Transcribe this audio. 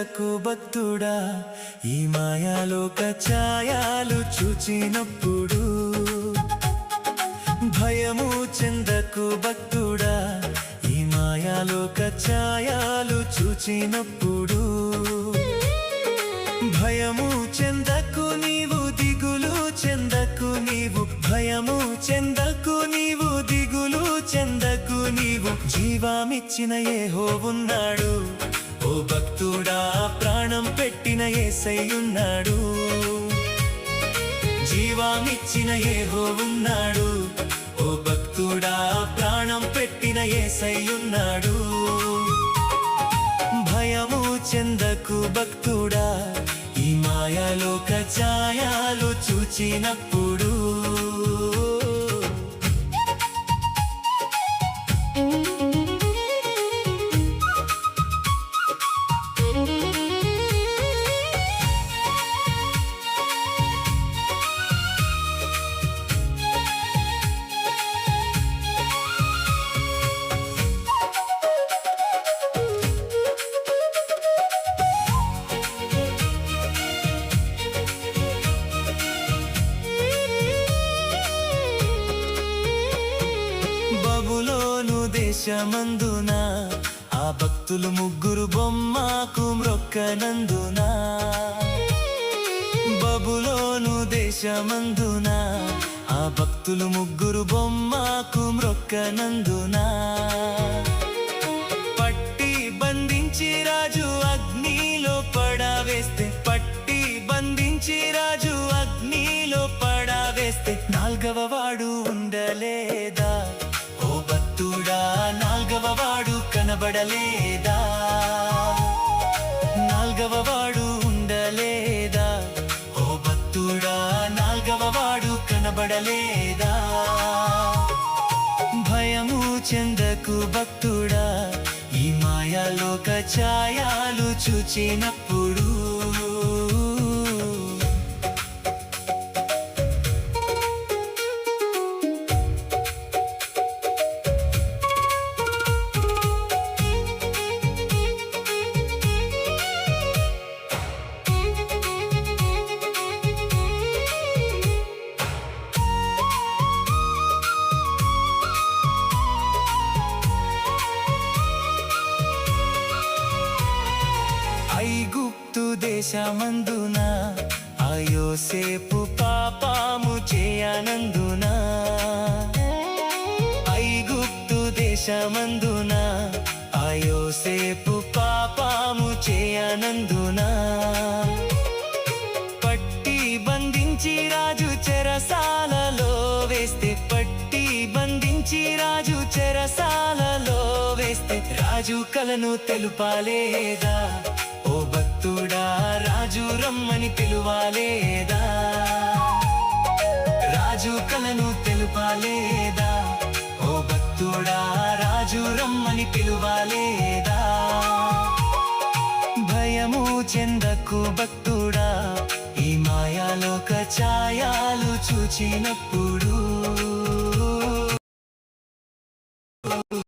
చెందకు భక్తుడా ఈ మాయాలోక ఛాయాలు చూచినప్పుడు భయము చెందకు భక్తుడా ఈ మాయాలోక ఛాయాలు చూచినప్పుడు భయము చెందకు నీవు దిగులు చెందకు నీవు భయము చెందకు నీవు దిగులు చెందకు నీవు జీవమిచ్చిన యెహోవున్నాడు ఓ భక్తుడా ప్రాణం పెట్టిన యేసయ్యున్నాడు జీవమిచ్చిన యెహోవున్నాడు ఓ భక్తుడా ప్రాణం పెట్టిన యేసయ్యున్నాడు భయము చెందకు భక్తుడా ఈ మాయాలోక ఛాయాలు చూచినప్పుడు బబులోను దేశమందున ఆ భక్తులు ముగ్గురు బొమ్మకు మ్రొక్కనందున బబులోను దేశమందున ఆ భక్తులు ముగ్గురు బొమ్మకు మ్రొక్కనందున పట్టి బంధించి రాజు అగ్నిలో పడవేస్తే పట్టి బంధించి రాజు అగ్నిలో పడవేస్తే నాల్గవ వాడు ఉండలేదా ఓ భక్తుడా నాల్గవ వాడు కనబడలేదా నాల్గవ వాడు ఉండలేదా ఓ భక్తుడా నాల్గవ వాడు కనబడలేదా భయము చెందకు భక్తుడా ఈ మాయాలోక ఛాయాలు చూచినప్పుడు ఐగుప్తు దేశమందున ఆ యోసేపు పాపము చేయనందున ఐగుప్తు దేశమందున ఆ యోసేపు పాపము చేయనందున పట్టి బంధించి రాజు చెరసాలలో వేస్తే పట్టి బంధించి రాజు చెరసాలలో వేస్తే రాజు కలను తెలుపాలేదా ఓ భక్తుడా రాజు రమ్మని పిలువాలేదా రాజు కలను తెలుపాలేదా ఓ భక్తుడా రాజు రమ్మని పిలువాలేదా భయము చెందకు భక్తుడా ఈ మాయాలోక ఛాయాలు చూచినప్పుడు